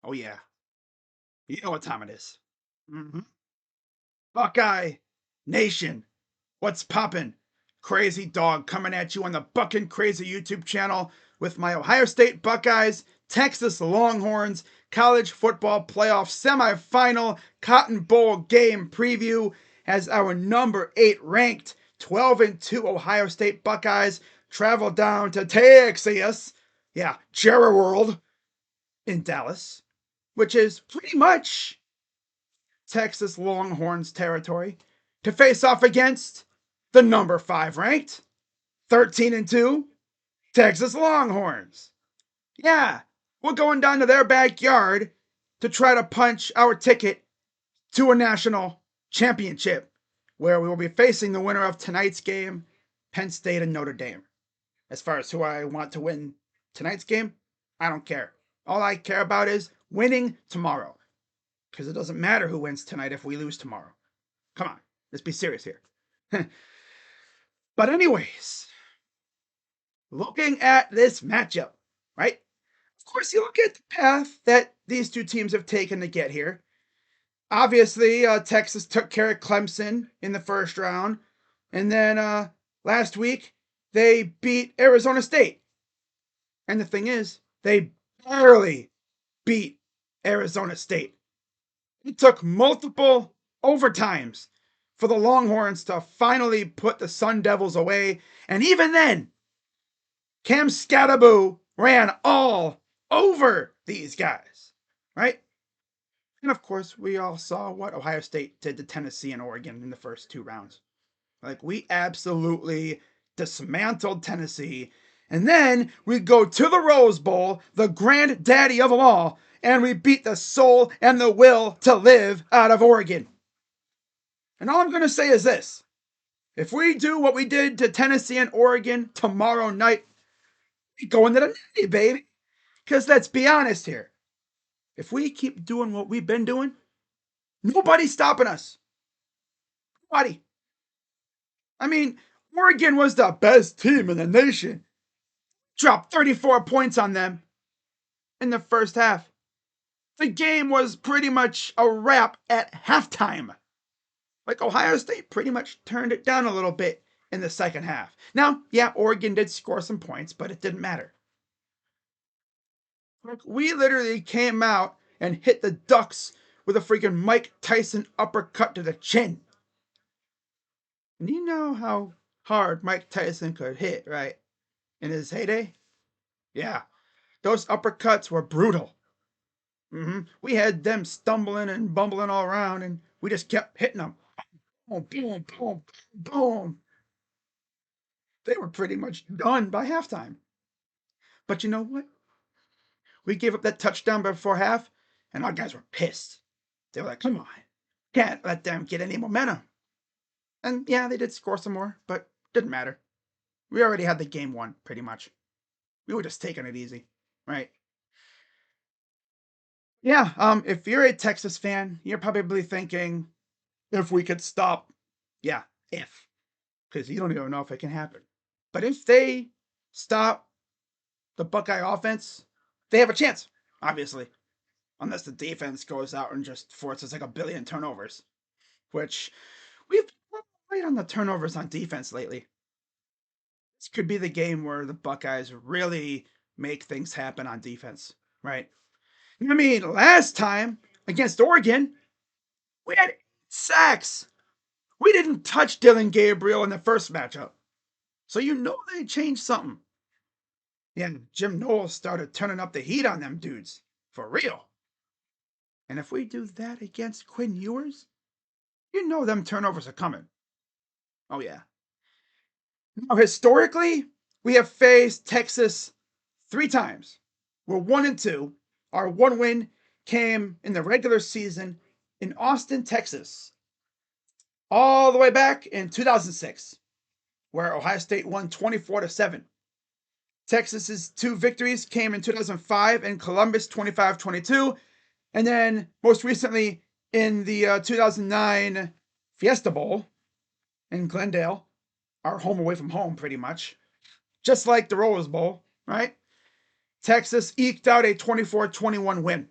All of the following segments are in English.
Oh, yeah. You know what time it is. Mm-hmm. Buckeye Nation. What's poppin'? Crazy Dog coming at you on the Buckin' Crazy YouTube channel with my Ohio State Buckeyes, Texas Longhorns, college football playoff semifinal Cotton Bowl game preview as our number 8 ranked 12-2 Ohio State Buckeyes travel down to Texas. Yeah, Jerry World in Dallas, which is pretty much Texas Longhorns territory, to face off against the number 5 ranked 13-2 Texas Longhorns. Yeah, we're going down to their backyard to try to punch our ticket to a national championship, where we will be facing the winner of tonight's game, Penn State and Notre Dame. As far as who I want to win tonight's game, I don't care. All I care about is winning tomorrow. Because it doesn't matter who wins tonight if we lose tomorrow. Come on, let's be serious here. But anyways, looking at this matchup, right? Of course, you look at the path that these two teams have taken to get here. Obviously, Texas took care of Clemson in the first round. And then last week, they beat Arizona State. And the thing is, they barely beat Arizona State. It took multiple overtimes for the Longhorns to finally put the Sun Devils away. And even then, Cam Scattaboo ran all over these guys, right? And of course, we all saw what Ohio State did to Tennessee and Oregon in the first 2 rounds. Like, we absolutely dismantled Tennessee. And then we go to the Rose Bowl, the granddaddy of them all, and we beat the soul and the will to live out of Oregon. And all I'm going to say is this. If we do what we did to Tennessee and Oregon tomorrow night, we go into the Natty, baby. Because let's be honest here. If we keep doing what we've been doing, nobody's stopping us. Nobody. I mean, Oregon was the best team in the nation. Dropped 34 points on them in the first half. The game was pretty much a wrap at halftime. Like, Ohio State pretty much turned it down a little bit in the second half. Now, yeah, Oregon did score some points, but it didn't matter. Like, we literally came out and hit the Ducks with a freaking Mike Tyson uppercut to the chin. And you know how hard Mike Tyson could hit, right? In his heyday? Yeah. Those uppercuts were brutal. We had them stumbling and bumbling all around, and we just kept hitting them. Boom, boom, boom, boom. They were pretty much done by halftime. But you know what? We gave up that touchdown before half, and our guys were pissed. They were like, come on, can't let them get any momentum. And yeah, they did score some more, but didn't matter. We already had the game won, pretty much. We were just taking it easy, right? Yeah, if you're a Texas fan, you're probably thinking, if we could stop. Yeah, if. Because you don't even know if it can happen. But if they stop the Buckeye offense, they have a chance, obviously. Unless the defense goes out and just forces like a billion turnovers. Which we've been right on the turnovers on defense lately. This could be the game where the Buckeyes really make things happen on defense, right? I mean, last time against Oregon, we had 8 sacks. We didn't touch Dylan Gabriel in the first matchup. So you know they changed something. Yeah, Jim Knowles started turning up the heat on them dudes. For real. And if we do that against Quinn Ewers, you know them turnovers are coming. Oh, yeah. Now, historically, we have faced Texas 3 times. We're 1-2. Our one win came in the regular season in Austin, Texas, all the way back in 2006, where Ohio State won 24-7. Texas's 2 victories came in 2005 in Columbus, 25-22, and then most recently in the 2009 Fiesta Bowl in Glendale, our home away from home, pretty much. Just like the Rose Bowl, right? Texas eked out a 24-21 win.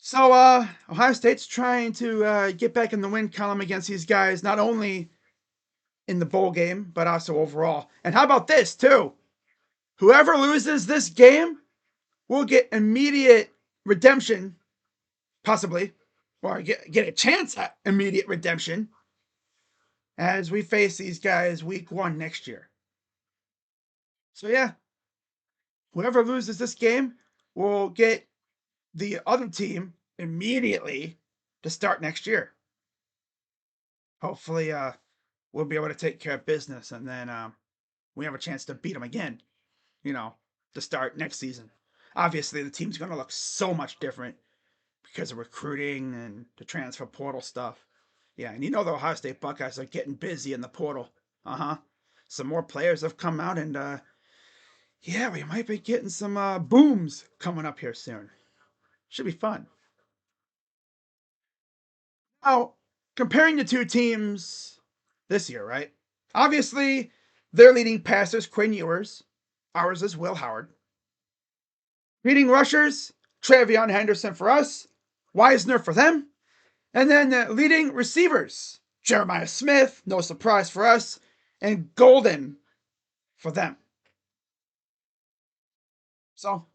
So Ohio State's trying to get back in the win column against these guys, not only in the bowl game, but also overall. And how about this too? Whoever loses this game will get immediate redemption, possibly, or get a chance at immediate redemption as we face these guys week 1 next year. So yeah, whoever loses this game will get the other team immediately to start next year. Hopefully, we'll be able to take care of business, and then we have a chance to beat them again. You know, to start next season. Obviously, the team's going to look so much different because of recruiting and the transfer portal stuff. Yeah, and the Ohio State Buckeyes are getting busy in the portal. Uh huh. Some more players have come out, and yeah, we might be getting some booms coming up here soon. Should be fun. Now, comparing the two teams this year, right? Obviously, their leading passers, Quinn Ewers. Ours is Will Howard. Leading rushers, Travion Henderson for us, Wisner for them. And then the leading receivers, Jeremiah Smith, no surprise for us, and Golden for them. So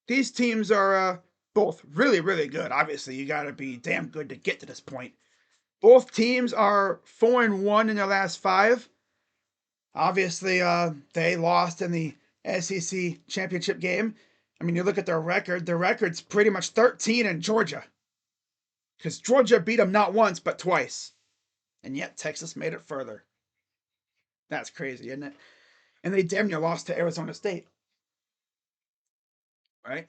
these teams are both really, really good. Obviously, you got to be damn good to get to this point. Both teams are 4-1 in their last 5. Obviously, they lost in the SEC championship game. I mean, you look at their record, their record's pretty much 13 in Georgia. Because Georgia beat them not once, but twice. And yet Texas made it further. That's crazy, isn't it? And they damn near lost to Arizona State. Right?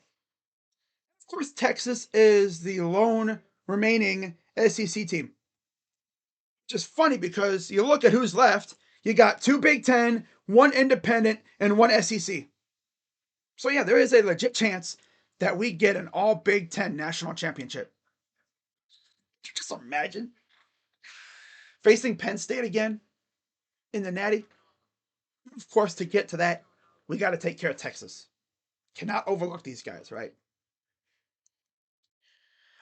Of course, Texas is the lone remaining SEC team. Just funny because you look at who's left. You got 2 Big Ten, 1 independent, and 1 SEC. So yeah, there is a legit chance that we get an all Big Ten national championship. Just imagine facing Penn State again in the Natty. Of course, to get to that, we got to take care of Texas. Cannot overlook these guys, right?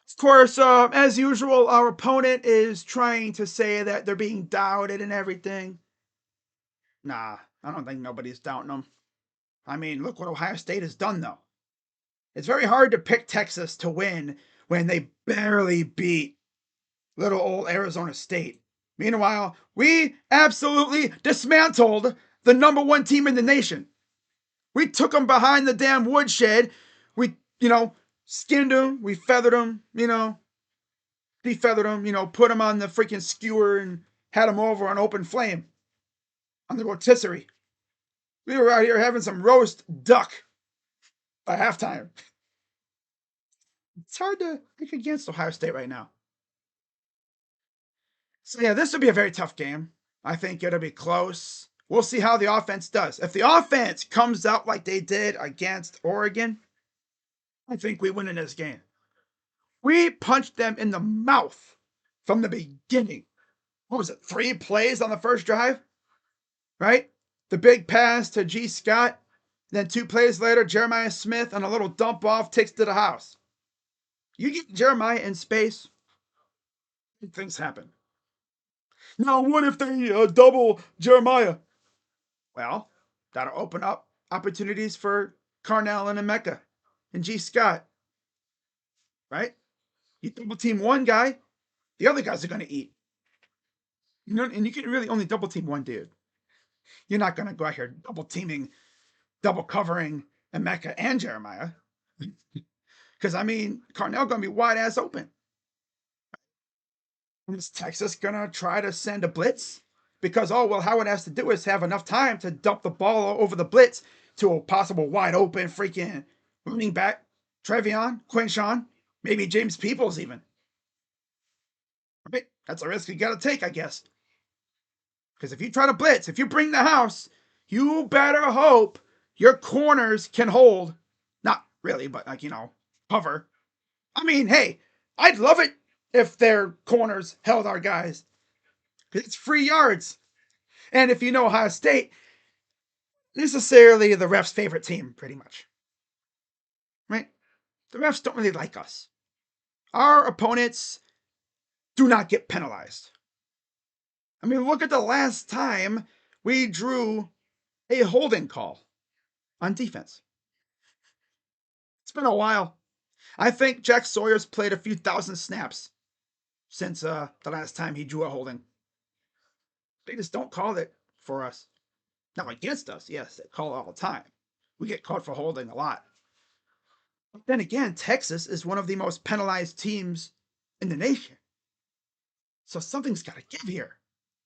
Of course, as usual, our opponent is trying to say that they're being doubted and everything. Nah, I don't think nobody's doubting them. I mean, look what Ohio State has done, though. It's very hard to pick Texas to win when they barely beat little old Arizona State. Meanwhile, we absolutely dismantled the number 1 team in the nation. We took them behind the damn woodshed. We, skinned them. We feathered them, defeathered them, put them on the freaking skewer and had them over on open flame on the rotisserie. We were out here having some roast duck by halftime. It's hard to pick against Ohio State right now. So, yeah, this would be a very tough game. I think it'll be close. We'll see how the offense does. If the offense comes out like they did against Oregon, I think we win in this game. We punched them in the mouth from the beginning. What was it? 3 plays on the first drive, right? The big pass to G. Scott. Then 2 plays later, Jeremiah Smith on a little dump off takes to the house. You get Jeremiah in space, things happen. Now, what if they double Jeremiah? Well, that'll open up opportunities for Carnell and Emeka and G. Scott, right? You double team one guy, the other guys are going to eat. And you can really only double team one dude. You're not going to go out here double covering Emeka and Jeremiah. Because, Carnell going to be wide ass open. Is Texas going to try to send a blitz? Because, how it has to do is have enough time to dump the ball over the blitz to a possible wide open freaking running back, Travion, Quinshawn, maybe James Peoples even. Right? That's a risk you got to take, I guess. Because if you try to blitz, if you bring the house, you better hope your corners can hold. Not really, but cover. Hey, I'd love it if their corners held our guys. Because it's free yards. And if you know Ohio State, necessarily the refs' favorite team, pretty much. Right? The refs don't really like us. Our opponents do not get penalized. I mean, look at the last time we drew a holding call on defense. It's been a while. I think Jack Sawyer's played a few thousand snaps since the last time he drew a holding. They just don't call it for us. Now against us, yes, they call it all the time. We get called for holding a lot. But then again, Texas is one of the most penalized teams in the nation. So something's got to give here,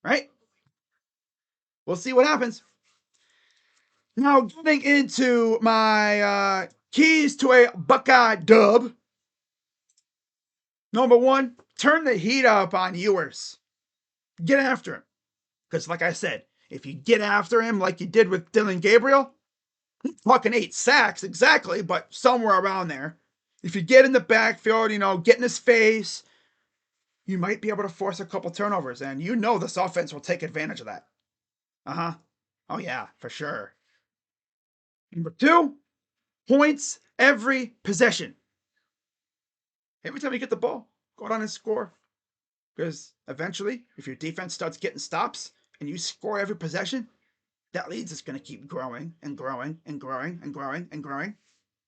right? We'll see what happens. Now, getting into my keys to a Buckeye dub. Number one, turn the heat up on Ewers. Get after him. Because, like I said, if you get after him like you did with Dylan Gabriel, fucking 8 sacks exactly, but somewhere around there. If you get in the backfield, get in his face, you might be able to force a couple turnovers. And this offense will take advantage of that. Uh-huh. Oh, yeah, for sure. Number 2, points every possession. Every time you get the ball, go down and score. Because eventually, if your defense starts getting stops and you score every possession, that lead is going to keep growing and growing and growing and growing and growing.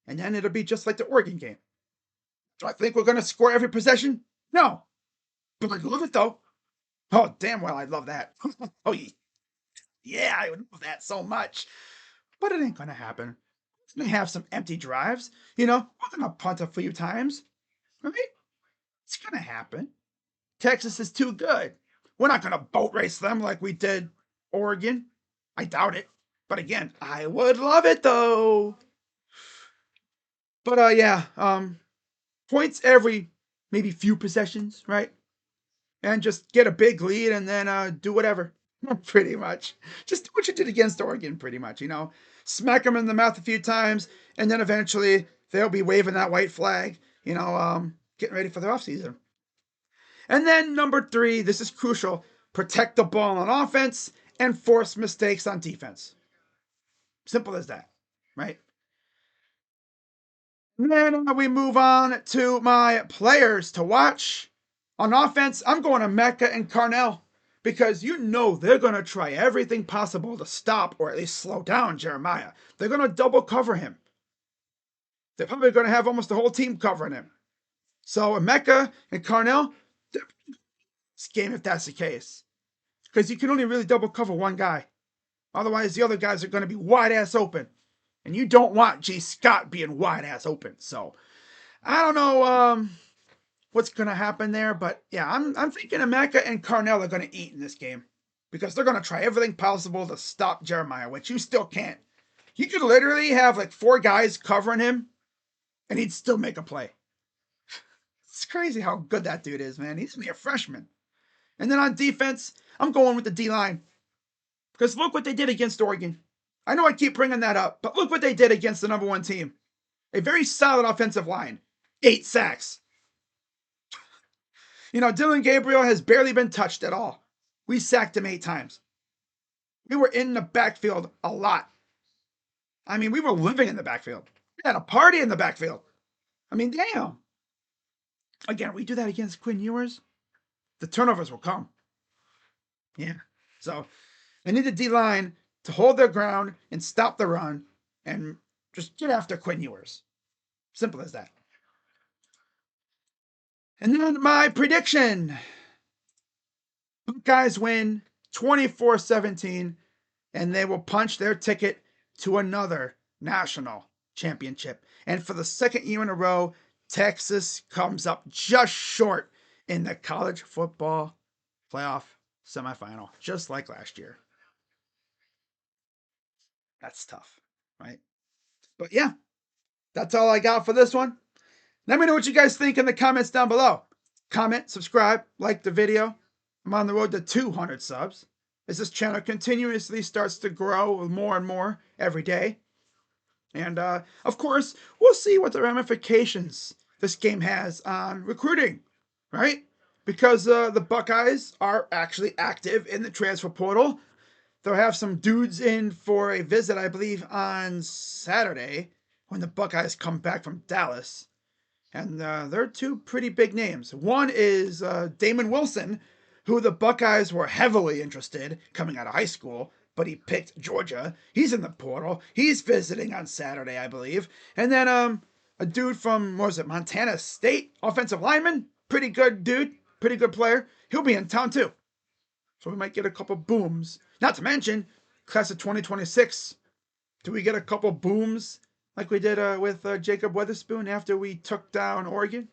And then it'll be just like the Oregon game. Do I think we're going to score every possession? No. But I love it, though. Oh, damn well, I'd love that. Oh, yeah, I would love that so much. But it ain't going to happen. It's going to have some empty drives. We're going to punt a few times. Right? It's going to happen. Texas is too good. We're not going to boat race them like we did Oregon. I doubt it. But again, I would love it, though. But yeah, points every maybe few possessions, right? And just get a big lead and then do whatever. Pretty much. Just do what you did against Oregon, pretty much. Smack them in the mouth a few times, and then eventually they'll be waving that white flag, getting ready for the offseason. And then number 3, this is crucial, protect the ball on offense and force mistakes on defense. Simple as that, right? And then we move on to my players to watch. On offense, I'm going to Mecca and Carnell because they're going to try everything possible to stop or at least slow down Jeremiah. They're going to double cover him. They're probably going to have almost the whole team covering him. So Mecca and Carnell, this game if that's the case. Because you can only really double cover one guy. Otherwise, the other guys are going to be wide ass open. And you don't want G. Scott being wide ass open. So I don't know what's going to happen there. But yeah, I'm thinking Emeka and Carnell are going to eat in this game. Because they're going to try everything possible to stop Jeremiah, which you still can't. You could literally have like 4 guys covering him, and he'd still make a play. It's crazy how good that dude is, man. He's only a freshman. And then on defense, I'm going with the D-line. Because look what they did against Oregon. I know I keep bringing that up, but look what they did against the number 1 team. A very solid offensive line. 8 sacks. Dylan Gabriel has barely been touched at all. We sacked him 8 times. We were in the backfield a lot. I mean, we were living in the backfield. We had a party in the backfield. I mean, damn. Again, we do that against Quinn Ewers, the turnovers will come. Yeah. So I need the D-line to hold their ground and stop the run and just get after Quinn Ewers. Simple as that. And then my prediction. Buckeyes win 24-17, and they will punch their ticket to another national championship. And for the second year in a row, Texas comes up just short in the college football playoff semifinal, just like last year. That's tough, right? But yeah, that's all I got for this one. Let me know what you guys think in the comments down below. Comment, subscribe, like the video. I'm on the road to 200 subs as this channel continuously starts to grow more and more every day. And of course, we'll see what the ramifications this game has on recruiting, right? Because the Buckeyes are actually active in the transfer portal. They'll have some dudes in for a visit, I believe, on Saturday when the Buckeyes come back from Dallas. And they're two pretty big names. One is Damon Wilson, who the Buckeyes were heavily interested coming out of high school, but he picked Georgia. He's in the portal. He's visiting on Saturday, I believe. And then a dude from, what was it, Montana State, offensive lineman, pretty good dude, pretty good player. He'll be in town too. So we might get a couple booms. Not to mention, class of 2026. Do we get a couple booms like we did with Jacob Weatherspoon after we took down Oregon?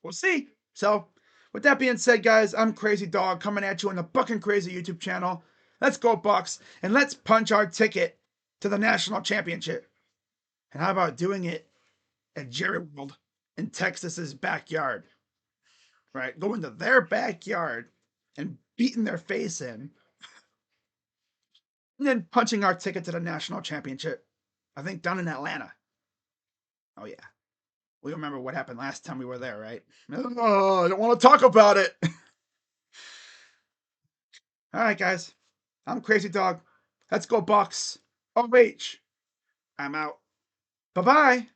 We'll see. So, with that being said, guys, I'm Crazy Dog coming at you on the Buckin' Crazy YouTube channel. Let's go Bucks, and let's punch our ticket to the national championship. And how about doing it at Jerry World in Texas's backyard? Right, going to their backyard and beating their face in, and then punching our ticket to the national championship. I think down in Atlanta. Oh yeah. We remember what happened last time we were there, right? Oh, I don't want to talk about it. All right, guys. I'm Crazy Dog. Let's go Bucks. OH. I'm out. Bye-bye.